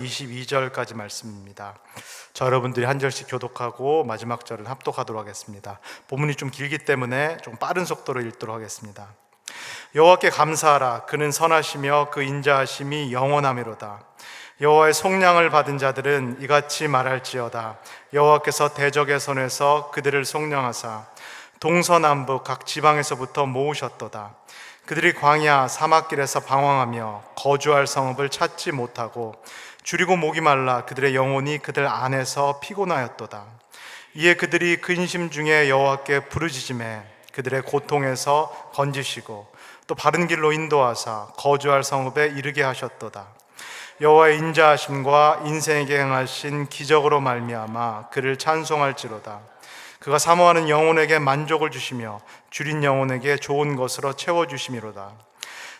22절까지 말씀입니다. 저 여러분들이 한 절씩 교독하고 마지막 절을 합독하도록 하겠습니다. 본문이 좀 길기 때문에 좀 빠른 속도로 읽도록 하겠습니다. 여호와께 감사하라. 그는 선하시며 그 인자하심이 영원하미로다. 여호와의 속량을 받은 자들은 이같이 말할지어다. 여호와께서 대적의 손에서 그들을 속량하사 동서남북 각 지방에서부터 모으셨도다. 그들이 광야 사막길에서 방황하며 거주할 성읍을 찾지 못하고 줄이고 목이 말라 그들의 영혼이 그들 안에서 피곤하였도다. 이에 그들이 근심 중에 여호와께 부르짖음에 그들의 고통에서 건지시고 또 바른 길로 인도하사 거주할 성읍에 이르게 하셨도다. 여호와의 인자하심과 인생에게 행하신 기적으로 말미암아 그를 찬송할지로다. 그가 사모하는 영혼에게 만족을 주시며 줄인 영혼에게 좋은 것으로 채워주심이로다.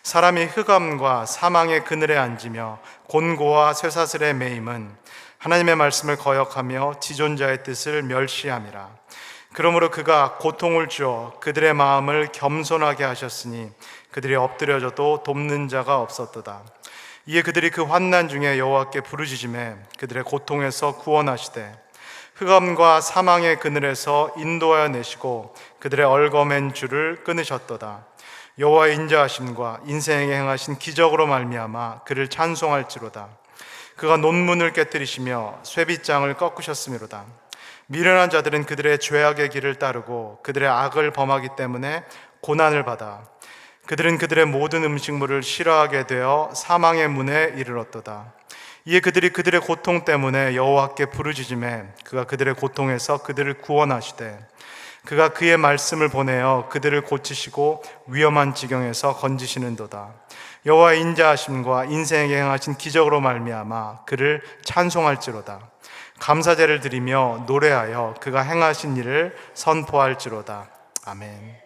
사람이 흑암과 사망의 그늘에 앉으며 곤고와 쇠사슬에 매임은 하나님의 말씀을 거역하며 지존자의 뜻을 멸시함이라. 그러므로 그가 고통을 주어 그들의 마음을 겸손하게 하셨으니 그들이 엎드려져도 돕는 자가 없었도다. 이에 그들이 그 환난 중에 여호와께 부르짖음에 그들의 고통에서 구원하시되 흑암과 사망의 그늘에서 인도하여 내시고 그들의 얼거맨 줄을 끊으셨도다. 여호와의 인자하심과 인생에게 행하신 기적으로 말미암아 그를 찬송할지로다. 그가 논문을 깨뜨리시며 쇠빗장을 꺾으셨음이로다. 미련한 자들은 그들의 죄악의 길을 따르고 그들의 악을 범하기 때문에 고난을 받아 그들은 그들의 모든 음식물을 싫어하게 되어 사망의 문에 이르렀도다. 이에 그들이 그들의 고통 때문에 여호와께 부르짖음에 그가 그들의 고통에서 그들을 구원하시되 그가 그의 말씀을 보내어 그들을 고치시고 위험한 지경에서 건지시는도다. 여호와의 인자하심과 인생에게 행하신 기적으로 말미암아 그를 찬송할지로다. 감사제를 드리며 노래하여 그가 행하신 일을 선포할지로다. 아멘.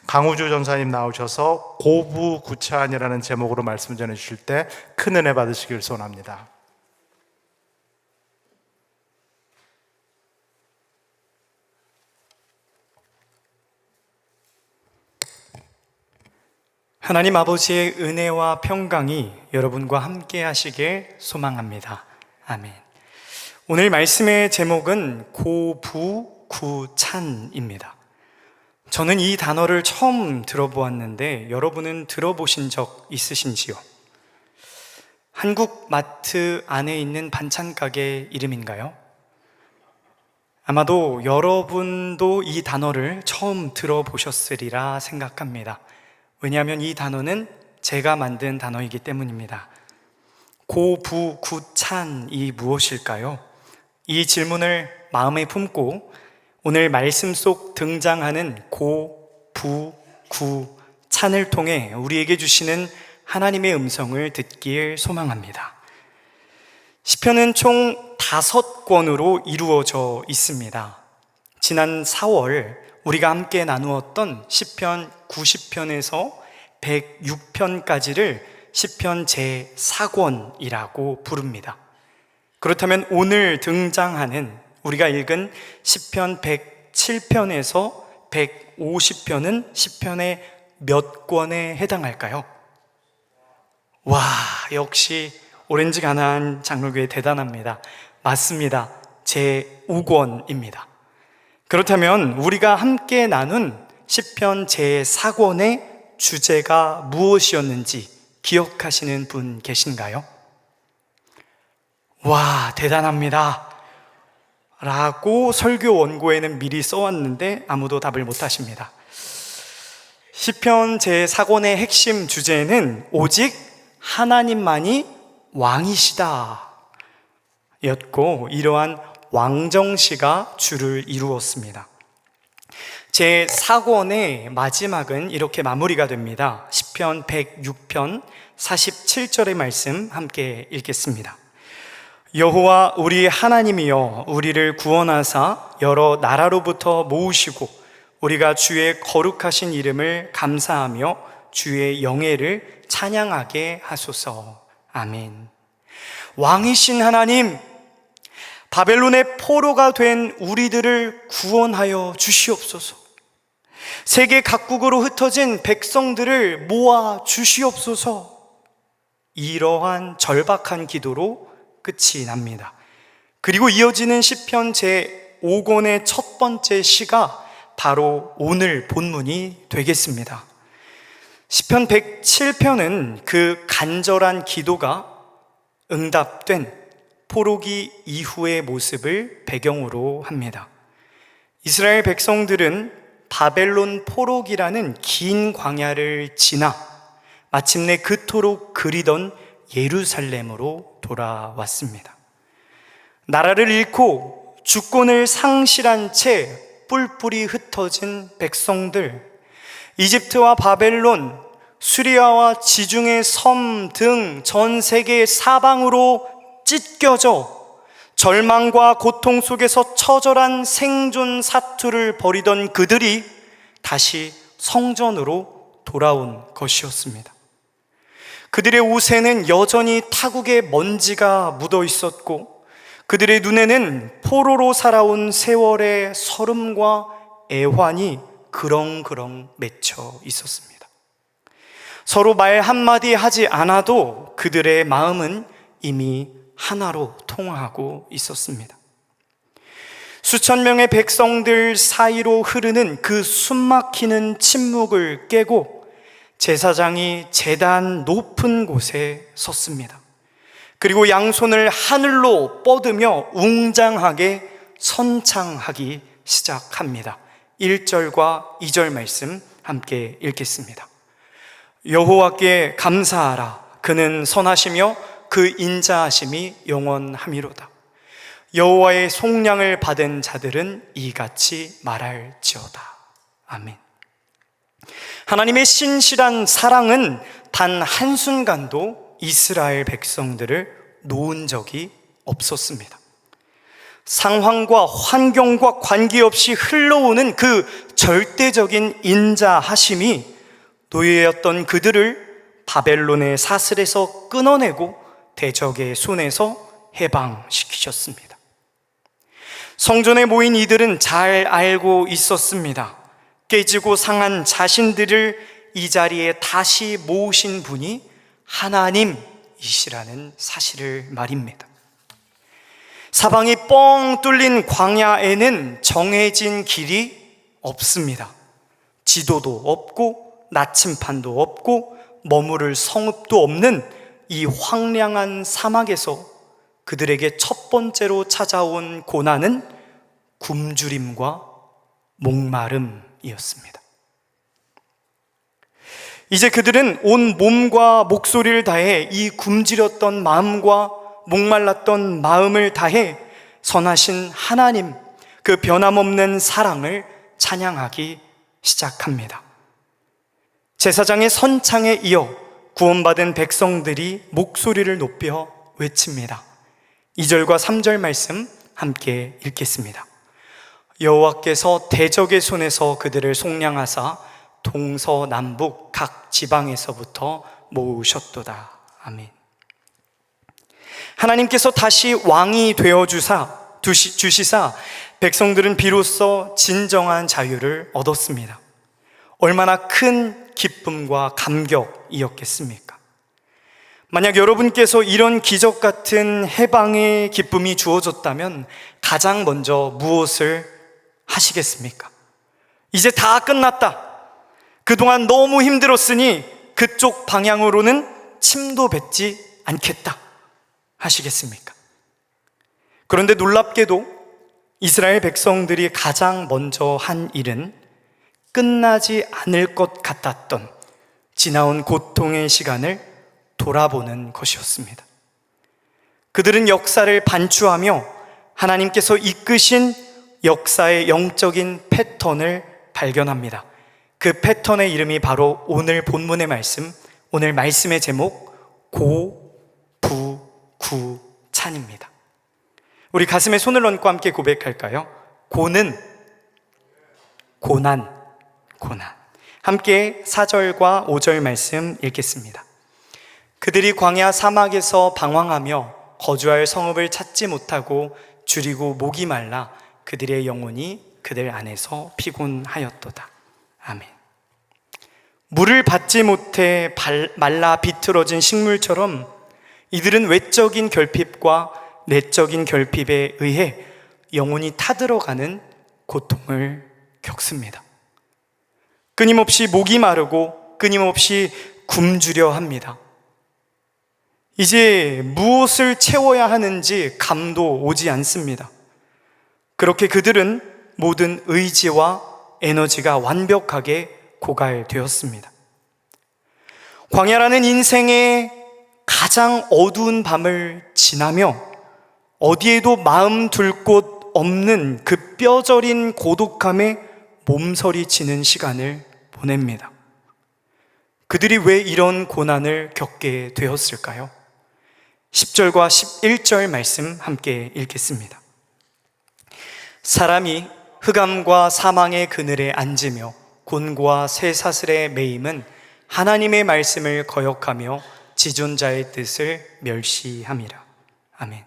강우주 전사님 나오셔서 고부구찬이라는 제목으로 말씀 전해주실 때 큰 은혜 받으시길 소원합니다. 하나님 아버지의 은혜와 평강이 여러분과 함께 하시길 소망합니다. 아멘. 오늘 말씀의 제목은 고부구찬입니다. 저는 이 단어를 처음 들어보았는데 여러분은 들어보신 적 있으신지요? 한국 마트 안에 있는 반찬 가게 이름인가요? 아마도 여러분도 이 단어를 처음 들어보셨으리라 생각합니다. 왜냐하면 이 단어는 제가 만든 단어이기 때문입니다. 고부구찬이 무엇일까요? 이 질문을 마음에 품고 오늘 말씀 속 등장하는 고부구찬을 통해 우리에게 주시는 하나님의 음성을 듣길 소망합니다. 시편은 총 5권으로 이루어져 있습니다. 지난 4월 우리가 함께 나누었던 시편 90편에서 106편까지를 시편 제4권이라고 부릅니다. 그렇다면 오늘 등장하는 우리가 읽은 시편 107편에서 150편은 시편의 몇 권에 해당할까요? 와, 역시 오렌지 가나안 장로교회 대단합니다. 맞습니다. 제5권입니다. 그렇다면 우리가 함께 나눈 시편 제4권의 주제가 무엇이었는지 기억하시는 분 계신가요? 와, 대단합니다 라고 설교 원고에는 미리 써왔는데 아무도 답을 못하십니다. 시편 제4권의 핵심 주제는 오직 하나님만이 왕이시다 였고 이러한 왕정시가 주를 이루었습니다. 제4권의 마지막은 이렇게 마무리가 됩니다. 시편 106편 47절의 말씀 함께 읽겠습니다. 여호와 우리 하나님이여 우리를 구원하사 여러 나라로부터 모으시고 우리가 주의 거룩하신 이름을 감사하며 주의 영예를 찬양하게 하소서. 아멘. 왕이신 하나님, 바벨론의 포로가 된 우리들을 구원하여 주시옵소서. 세계 각국으로 흩어진 백성들을 모아 주시옵소서. 이러한 절박한 기도로 끝이 납니다. 그리고 이어지는 시편 제5권의 첫 번째 시가 바로 오늘 본문이 되겠습니다. 시편 107편은 그 간절한 기도가 응답된 포로기 이후의 모습을 배경으로 합니다. 이스라엘 백성들은 바벨론 포로기라는 긴 광야를 지나 마침내 그토록 그리던 예루살렘으로 돌아왔습니다. 나라를 잃고 주권을 상실한 채 뿔뿔이 흩어진 백성들, 이집트와 바벨론, 수리아와 지중해 섬 등 전 세계 사방으로 찢겨져 절망과 고통 속에서 처절한 생존 사투를 벌이던 그들이 다시 성전으로 돌아온 것이었습니다. 그들의 옷에는 여전히 타국의 먼지가 묻어 있었고, 그들의 눈에는 포로로 살아온 세월의 서름과 애환이 그렁그렁 맺혀 있었습니다. 서로 말 한마디 하지 않아도 그들의 마음은 이미 하나로 통하고 있었습니다. 수천 명의 백성들 사이로 흐르는 그 숨막히는 침묵을 깨고 제사장이 제단 높은 곳에 섰습니다. 그리고 양손을 하늘로 뻗으며 웅장하게 선창하기 시작합니다. 1절과 2절 말씀 함께 읽겠습니다. 여호와께 감사하라. 그는 선하시며 그 인자하심이 영원하미로다. 여호와의 속량을 받은 자들은 이같이 말할지어다. 아멘. 하나님의 신실한 사랑은 단 한순간도 이스라엘 백성들을 놓은 적이 없었습니다. 상황과 환경과 관계없이 흘러오는 그 절대적인 인자하심이 노예였던 그들을 바벨론의 사슬에서 끊어내고 대적의 손에서 해방시키셨습니다. 성전에 모인 이들은 잘 알고 있었습니다. 깨지고 상한 자신들을 이 자리에 다시 모으신 분이 하나님이시라는 사실을 말입니다. 사방이 뻥 뚫린 광야에는 정해진 길이 없습니다. 지도도 없고 나침판도 없고 머무를 성읍도 없는 이 황량한 사막에서 그들에게 첫 번째로 찾아온 고난은 굶주림과 목마름이었습니다. 이제 그들은 온 몸과 목소리를 다해 이 굶주렸던 마음과 목말랐던 마음을 다해 선하신 하나님, 그 변함없는 사랑을 찬양하기 시작합니다. 제사장의 선창에 이어 구원받은 백성들이 목소리를 높여 외칩니다. 2절과 3절 말씀 함께 읽겠습니다. 여호와께서 대적의 손에서 그들을 속량하사 동서남북 각 지방에서부터 모으셨도다. 아멘. 하나님께서 다시 왕이 되어주시사 백성들은 비로소 진정한 자유를 얻었습니다. 얼마나 큰 기쁨과 감격이었겠습니까? 만약 여러분께서 이런 기적 같은 해방의 기쁨이 주어졌다면 가장 먼저 무엇을 하시겠습니까? 이제 다 끝났다. 그동안 너무 힘들었으니 그쪽 방향으로는 침도 뱉지 않겠다 하시겠습니까? 그런데 놀랍게도 이스라엘 백성들이 가장 먼저 한 일은 끝나지 않을 것 같았던 지나온 고통의 시간을 돌아보는 것이었습니다. 그들은 역사를 반추하며 하나님께서 이끄신 역사의 영적인 패턴을 발견합니다. 그 패턴의 이름이 바로 오늘 본문의 말씀, 오늘 말씀의 제목 고부구찬입니다. 우리 가슴에 손을 얹고 함께 고백할까요? 고는 고난. 함께 4절과 5절 말씀 읽겠습니다. 그들이 광야 사막에서 방황하며 거주할 성읍을 찾지 못하고 줄이고 목이 말라 그들의 영혼이 그들 안에서 피곤하였도다. 아멘. 물을 받지 못해 말라 비틀어진 식물처럼 이들은 외적인 결핍과 내적인 결핍에 의해 영혼이 타들어가는 고통을 겪습니다. 끊임없이 목이 마르고 끊임없이 굶주려 합니다. 이제 무엇을 채워야 하는지 감도 오지 않습니다. 그렇게 그들은 모든 의지와 에너지가 완벽하게 고갈되었습니다. 광야라는 인생의 가장 어두운 밤을 지나며 어디에도 마음 둘 곳 없는 그 뼈저린 고독함에 몸서리치는 시간을 보냅니다. 그들이 왜 이런 고난을 겪게 되었을까요? 10절과 11절 말씀 함께 읽겠습니다. 사람이 흑암과 사망의 그늘에 앉으며 곤고와 쇠사슬에 매임은 하나님의 말씀을 거역하며 지존자의 뜻을 멸시함이라. 아멘.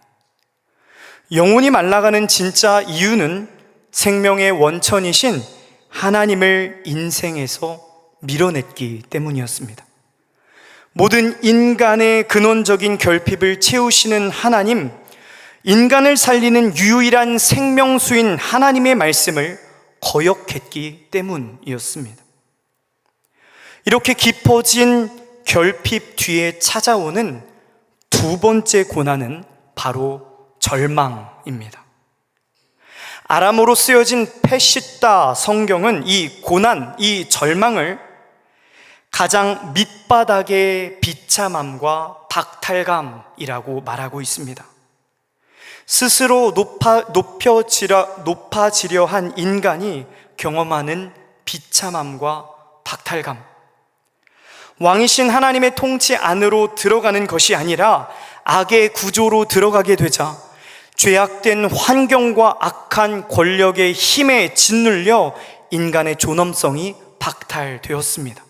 영혼이 말라가는 진짜 이유는 생명의 원천이신 하나님을 인생에서 밀어냈기 때문이었습니다. 모든 인간의 근원적인 결핍을 채우시는 하나님, 인간을 살리는 유일한 생명수인 하나님의 말씀을 거역했기 때문이었습니다. 이렇게 깊어진 결핍 뒤에 찾아오는 두 번째 고난은 바로 절망입니다. 아람어로 쓰여진 페시따 성경은 이 고난, 이 절망을 가장 밑바닥의 비참함과 박탈감이라고 말하고 있습니다. 스스로 높아지려 한 인간이 경험하는 비참함과 박탈감, 왕이신 하나님의 통치 안으로 들어가는 것이 아니라 악의 구조로 들어가게 되자 죄악된 환경과 악한 권력의 힘에 짓눌려 인간의 존엄성이 박탈되었습니다.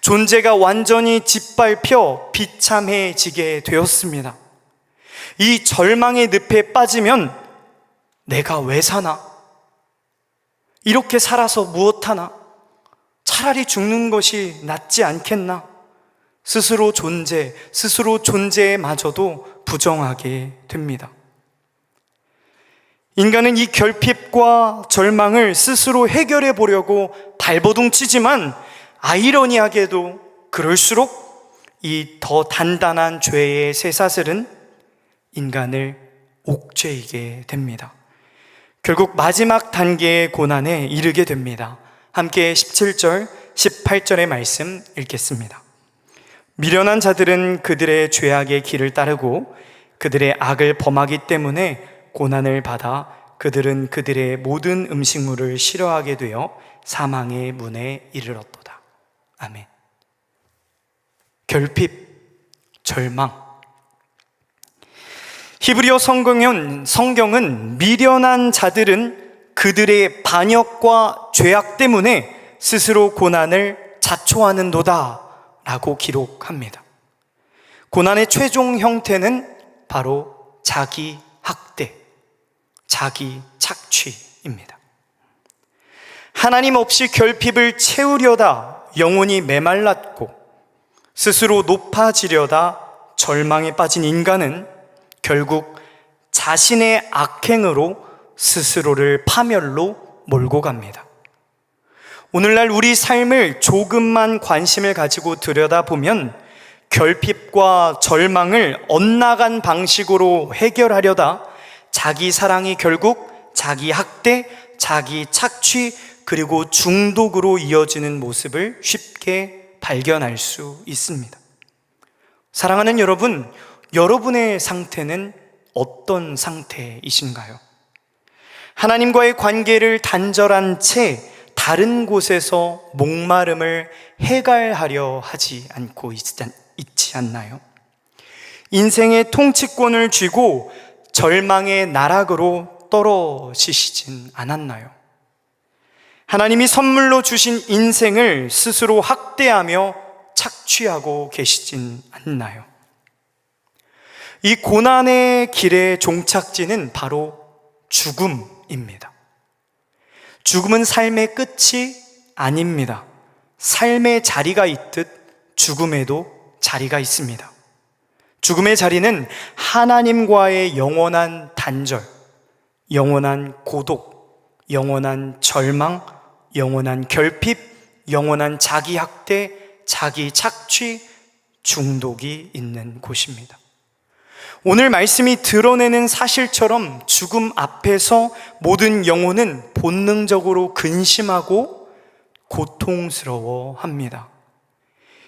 존재가 완전히 짓밟혀 비참해지게 되었습니다. 이 절망의 늪에 빠지면 내가 왜 사나? 이렇게 살아서 무엇하나? 차라리 죽는 것이 낫지 않겠나? 스스로 존재마저도 부정하게 됩니다. 인간은 이 결핍과 절망을 스스로 해결해 보려고 발버둥 치지만 아이러니하게도 그럴수록 이 더 단단한 죄의 쇠사슬은 인간을 옥죄이게 됩니다. 결국 마지막 단계의 고난에 이르게 됩니다. 함께 17절, 18절의 말씀 읽겠습니다. 미련한 자들은 그들의 죄악의 길을 따르고 그들의 악을 범하기 때문에 고난을 받아 그들은 그들의 모든 음식물을 싫어하게 되어 사망의 문에 이르렀도다. 아멘. 결핍, 절망. 히브리어 성경은 미련한 자들은 그들의 반역과 죄악 때문에 스스로 고난을 자초하는도다 라고 기록합니다. 고난의 최종 형태는 바로 자기 학대, 자기 착취입니다. 하나님 없이 결핍을 채우려다 영혼이 메말랐고 스스로 높아지려다 절망에 빠진 인간은 결국 자신의 악행으로 스스로를 파멸로 몰고 갑니다. 오늘날 우리 삶을 조금만 관심을 가지고 들여다보면 결핍과 절망을 엇나간 방식으로 해결하려다 자기 사랑이 결국 자기 학대, 자기 착취, 그리고 중독으로 이어지는 모습을 쉽게 발견할 수 있습니다. 사랑하는 여러분, 여러분의 상태는 어떤 상태이신가요? 하나님과의 관계를 단절한 채 다른 곳에서 목마름을 해갈하려 하지 않고 있지 않나요? 인생의 통치권을 쥐고 절망의 나락으로 떨어지시진 않았나요? 하나님이 선물로 주신 인생을 스스로 학대하며 착취하고 계시진 않나요? 이 고난의 길의 종착지는 바로 죽음입니다. 죽음은 삶의 끝이 아닙니다. 삶의 자리가 있듯 죽음에도 자리가 있습니다. 죽음의 자리는 하나님과의 영원한 단절, 영원한 고독, 영원한 절망, 영원한 결핍, 영원한 자기 학대, 자기 착취, 중독이 있는 곳입니다. 오늘 말씀이 드러내는 사실처럼 죽음 앞에서 모든 영혼은 본능적으로 근심하고 고통스러워합니다.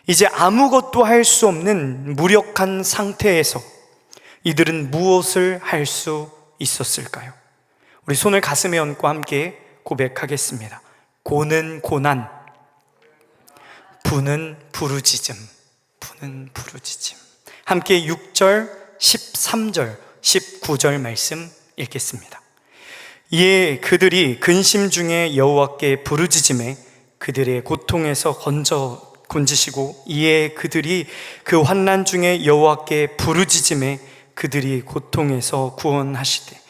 이제 아무것도 할 수 없는 무력한 상태에서 이들은 무엇을 할 수 있었을까요? 우리 손을 가슴에 얹고 함께 고백하겠습니다. 고는 고난, 부는 부르짖음, 부는 부르짖음. 함께 6절, 13절, 19절 말씀 읽겠습니다. 이에 그들이 근심 중에 여호와께 부르짖음에 그들의 고통에서 건지시고, 이에 그들이 그 환난 중에 여호와께 부르짖음에 그들이 고통에서 구원하시되,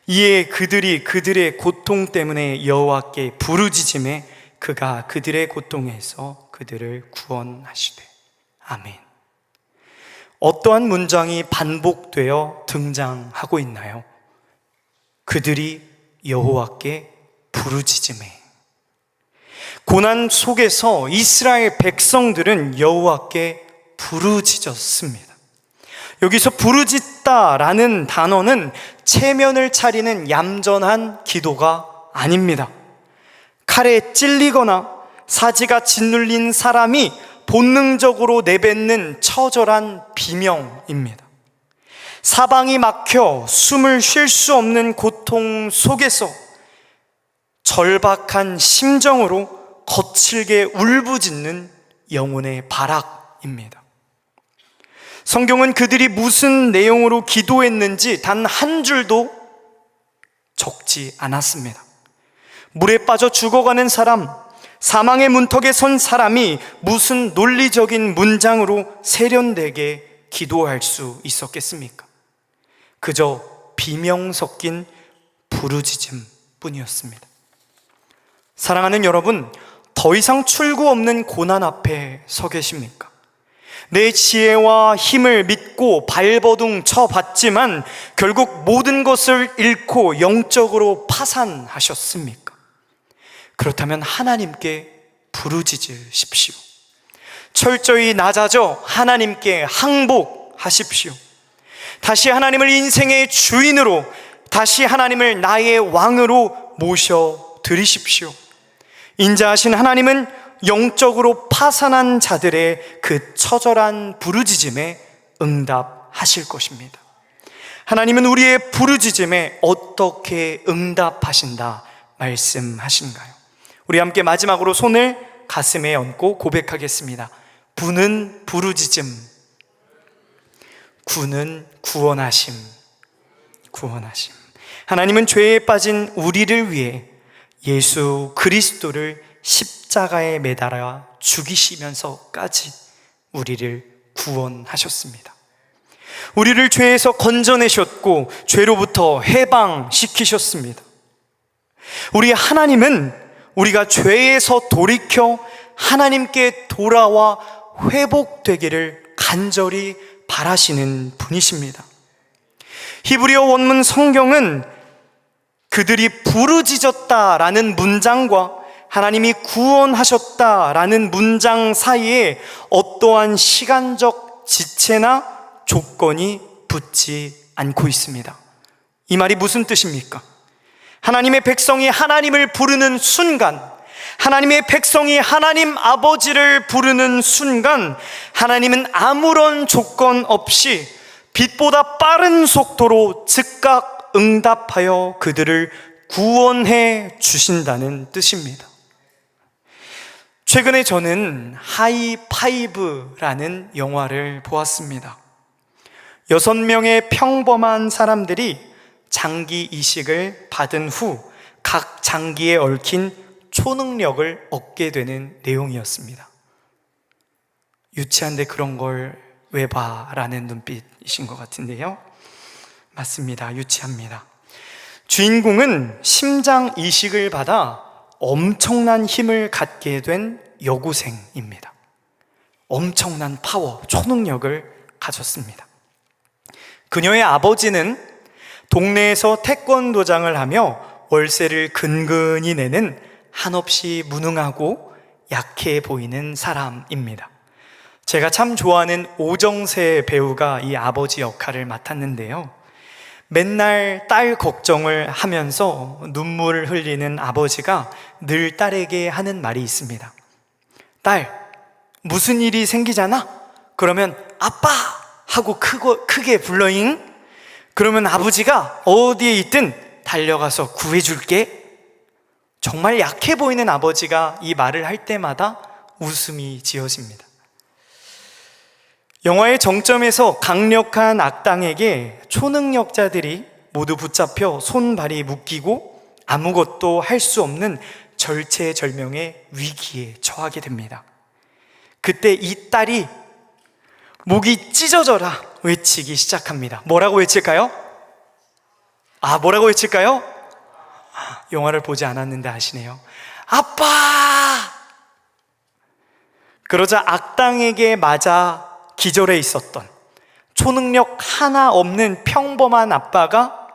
이에 그들이 그들의 고통 때문에 여호와께 부르짖음에 그가 그들의 고통에서 그들을 구원하시되. 아멘. 어떠한 문장이 반복되어 등장하고 있나요? 그들이 여호와께 부르짖음에. 고난 속에서 이스라엘 백성들은 여호와께 부르짖었습니다. 여기서 부르짖다라는 단어는 체면을 차리는 얌전한 기도가 아닙니다. 칼에 찔리거나 사지가 짓눌린 사람이 본능적으로 내뱉는 처절한 비명입니다. 사방이 막혀 숨을 쉴 수 없는 고통 속에서 절박한 심정으로 거칠게 울부짖는 영혼의 발악입니다. 성경은 그들이 무슨 내용으로 기도했는지 단 한 줄도 적지 않았습니다. 물에 빠져 죽어가는 사람, 사망의 문턱에 선 사람이 무슨 논리적인 문장으로 세련되게 기도할 수 있었겠습니까? 그저 비명 섞인 부르짖음 뿐이었습니다. 사랑하는 여러분, 더 이상 출구 없는 고난 앞에 서 계십니까? 내 지혜와 힘을 믿고 발버둥 쳐봤지만 결국 모든 것을 잃고 영적으로 파산하셨습니까? 그렇다면 하나님께 부르짖으십시오. 철저히 낮아져 하나님께 항복하십시오. 다시 하나님을 인생의 주인으로, 다시 하나님을 나의 왕으로 모셔드리십시오. 인자하신 하나님은 영적으로 파산한 자들의 그 처절한 부르짖음에 응답하실 것입니다. 하나님은 우리의 부르짖음에 어떻게 응답하신다 말씀하신가요? 우리 함께 마지막으로 손을 가슴에 얹고 고백하겠습니다. 부는 부르짖음, 구는 구원하심, 구원하심. 하나님은 죄에 빠진 우리를 위해 예수 그리스도를 십자가에 매달아 죽이시면서까지 우리를 구원하셨습니다. 우리를 죄에서 건져내셨고 죄로부터 해방시키셨습니다. 우리 하나님은 우리가 죄에서 돌이켜 하나님께 돌아와 회복되기를 간절히 바라시는 분이십니다. 히브리어 원문 성경은 그들이 부르짖었다라는 문장과 하나님이 구원하셨다라는 문장 사이에 어떠한 시간적 지체나 조건이 붙지 않고 있습니다. 이 말이 무슨 뜻입니까? 하나님의 백성이 하나님을 부르는 순간, 하나님의 백성이 하나님 아버지를 부르는 순간, 하나님은 아무런 조건 없이 빛보다 빠른 속도로 즉각 응답하여 그들을 구원해 주신다는 뜻입니다. 최근에 저는 하이파이브라는 영화를 보았습니다. 6명의 평범한 사람들이 장기 이식을 받은 후 각 장기에 얽힌 초능력을 얻게 되는 내용이었습니다. 유치한데 그런 걸 왜 봐? 라는 눈빛이신 것 같은데요. 맞습니다. 유치합니다. 주인공은 심장 이식을 받아 엄청난 힘을 갖게 된 여고생입니다. 엄청난 파워, 초능력을 가졌습니다. 그녀의 아버지는 동네에서 태권도장을 하며 월세를 근근히 내는 한없이 무능하고 약해 보이는 사람입니다. 제가 참 좋아하는 오정세 배우가 이 아버지 역할을 맡았는데요. 맨날 딸 걱정을 하면서 눈물을 흘리는 아버지가 늘 딸에게 하는 말이 있습니다. 딸, 무슨 일이 생기잖아? 그러면 아빠! 하고 크게 불러잉? 그러면 아버지가 어디에 있든 달려가서 구해줄게. 정말 약해 보이는 아버지가 이 말을 할 때마다 웃음이 지어집니다. 영화의 정점에서 강력한 악당에게 초능력자들이 모두 붙잡혀 손발이 묶이고 아무것도 할 수 없는 절체절명의 위기에 처하게 됩니다. 그때 이 딸이 목이 찢어져라 외치기 시작합니다. 뭐라고 외칠까요? 뭐라고 외칠까요? 영화를 보지 않았는데 아시네요. 아빠! 그러자 악당에게 맞아 기절해 있었던 초능력 하나 없는 평범한 아빠가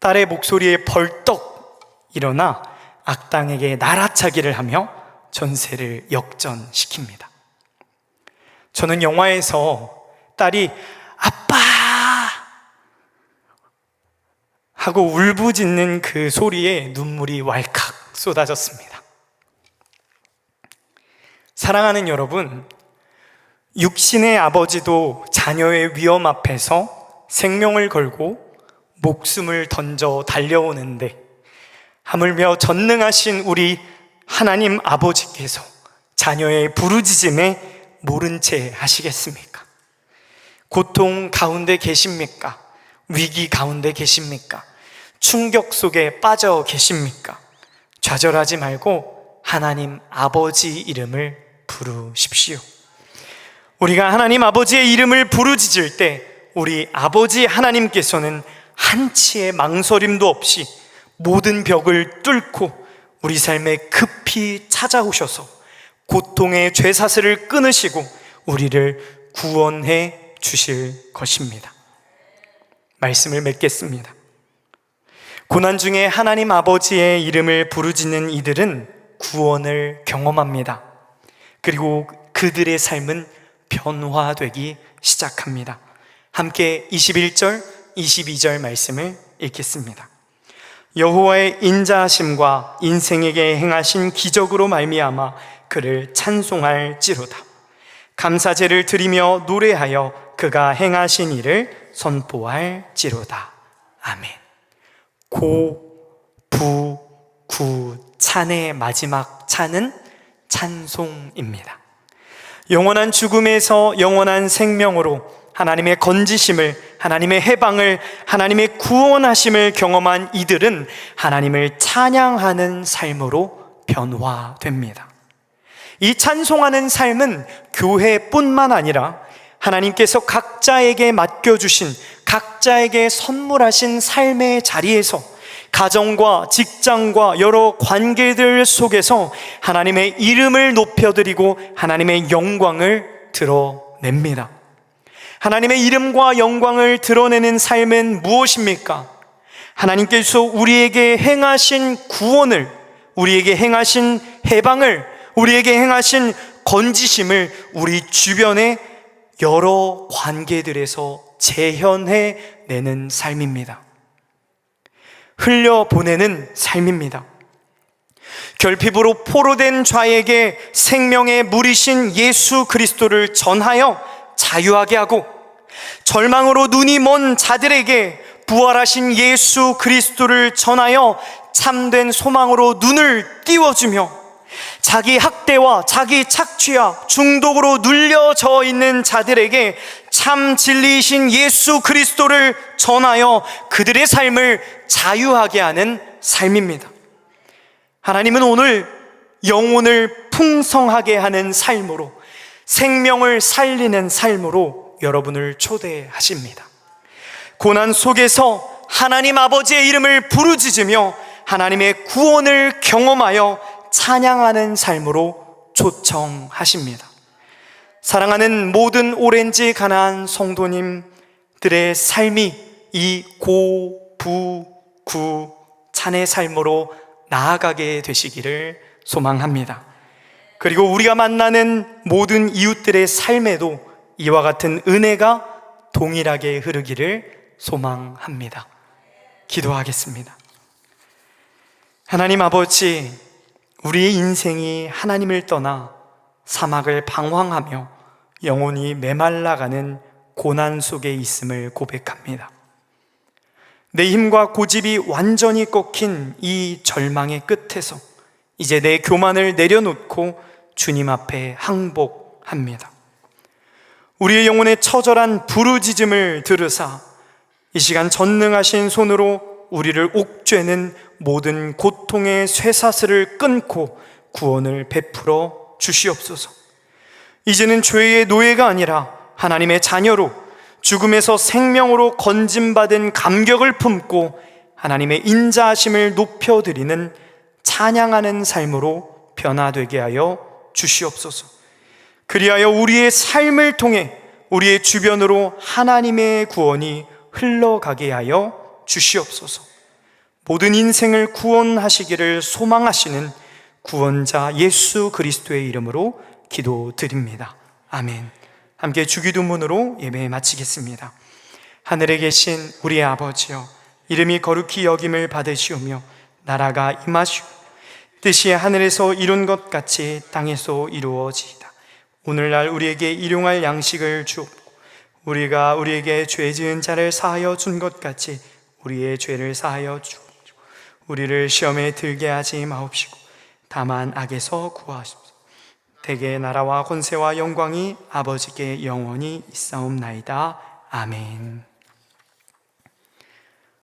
딸의 목소리에 벌떡 일어나 악당에게 날아차기를 하며 전세를 역전시킵니다. 저는 영화에서 딸이 아빠! 하고 울부짖는 그 소리에 눈물이 왈칵 쏟아졌습니다. 사랑하는 여러분, 육신의 아버지도 자녀의 위험 앞에서 생명을 걸고 목숨을 던져 달려오는데 하물며 전능하신 우리 하나님 아버지께서 자녀의 부르짖음에 모른 채 하시겠습니까? 고통 가운데 계십니까? 위기 가운데 계십니까? 충격 속에 빠져 계십니까? 좌절하지 말고 하나님 아버지 이름을 부르십시오. 우리가 하나님 아버지의 이름을 부르짖을 때 우리 아버지 하나님께서는 한치의 망설임도 없이 모든 벽을 뚫고 우리 삶에 급히 찾아오셔서 고통의 죄사슬을 끊으시고 우리를 구원해 주실 것입니다. 말씀을 맺겠습니다. 고난 중에 하나님 아버지의 이름을 부르짖는 이들은 구원을 경험합니다. 그리고 그들의 삶은 변화되기 시작합니다. 함께 21절, 22절 말씀을 읽겠습니다. 여호와의 인자하심과 인생에게 행하신 기적으로 말미암아 그를 찬송할지로다. 감사제를 드리며 노래하여 그가 행하신 일을 선포할지로다. 아멘. 고, 부, 구, 찬의 마지막 찬은 찬송입니다. 영원한 죽음에서 영원한 생명으로 하나님의 건지심을, 하나님의 해방을, 하나님의 구원하심을 경험한 이들은 하나님을 찬양하는 삶으로 변화됩니다. 이 찬송하는 삶은 교회뿐만 아니라 하나님께서 각자에게 맡겨주신, 각자에게 선물하신 삶의 자리에서 가정과 직장과 여러 관계들 속에서 하나님의 이름을 높여드리고 하나님의 영광을 드러냅니다. 하나님의 이름과 영광을 드러내는 삶은 무엇입니까? 하나님께서 우리에게 행하신 구원을, 우리에게 행하신 해방을, 우리에게 행하신 건지심을 우리 주변의 여러 관계들에서 재현해내는 삶입니다. 흘려보내는 삶입니다. 결핍으로 포로된 자에게 생명의 물이신 예수 그리스도를 전하여 자유하게 하고, 절망으로 눈이 먼 자들에게 부활하신 예수 그리스도를 전하여 참된 소망으로 눈을 띄워주며, 자기 학대와 자기 착취와 중독으로 눌려져 있는 자들에게 참 진리이신 예수 그리스도를 전하여 그들의 삶을 자유하게 하는 삶입니다. 하나님은 오늘 영혼을 풍성하게 하는 삶으로, 생명을 살리는 삶으로 여러분을 초대하십니다. 고난 속에서 하나님 아버지의 이름을 부르짖으며 하나님의 구원을 경험하여 찬양하는 삶으로 초청하십니다. 사랑하는 모든 오렌지 가나안 성도님, 이웃들의 삶이 이 고, 부, 구, 찬의 삶으로 나아가게 되시기를 소망합니다. 그리고 우리가 만나는 모든 이웃들의 삶에도 이와 같은 은혜가 동일하게 흐르기를 소망합니다. 기도하겠습니다. 하나님 아버지, 우리의 인생이 하나님을 떠나 사막을 방황하며 영혼이 메말라가는 고난 속에 있음을 고백합니다. 내 힘과 고집이 완전히 꺾인 이 절망의 끝에서 이제 내 교만을 내려놓고 주님 앞에 항복합니다. 우리의 영혼의 처절한 부르짖음을 들으사 이 시간 전능하신 손으로 우리를 옥죄는 모든 고통의 쇠사슬을 끊고 구원을 베풀어 주시옵소서. 이제는 죄의 노예가 아니라 하나님의 자녀로 죽음에서 생명으로 건짐받은 감격을 품고 하나님의 인자하심을 높여드리는 찬양하는 삶으로 변화되게 하여 주시옵소서. 그리하여 우리의 삶을 통해 우리의 주변으로 하나님의 구원이 흘러가게 하여 주시옵소서. 모든 인생을 구원하시기를 소망하시는 구원자 예수 그리스도의 이름으로 기도드립니다. 아멘. 함께 주기도문으로 예배 마치겠습니다. 하늘에 계신 우리의 아버지여, 이름이 거룩히 여김을 받으시오며 나라가 임하시오. 뜻이 하늘에서 이룬 것 같이 땅에서 이루어지이다. 오늘날 우리에게 일용할 양식을 주옵고 우리가 우리에게 죄 지은 자를 사하여 준 것 같이 우리의 죄를 사하여 주옵고 우리를 시험에 들게 하지 마옵시고 다만 악에서 구하옵소서. 대개 나라와 권세와 영광이 아버지께 영원히 있사옵나이다. 아멘.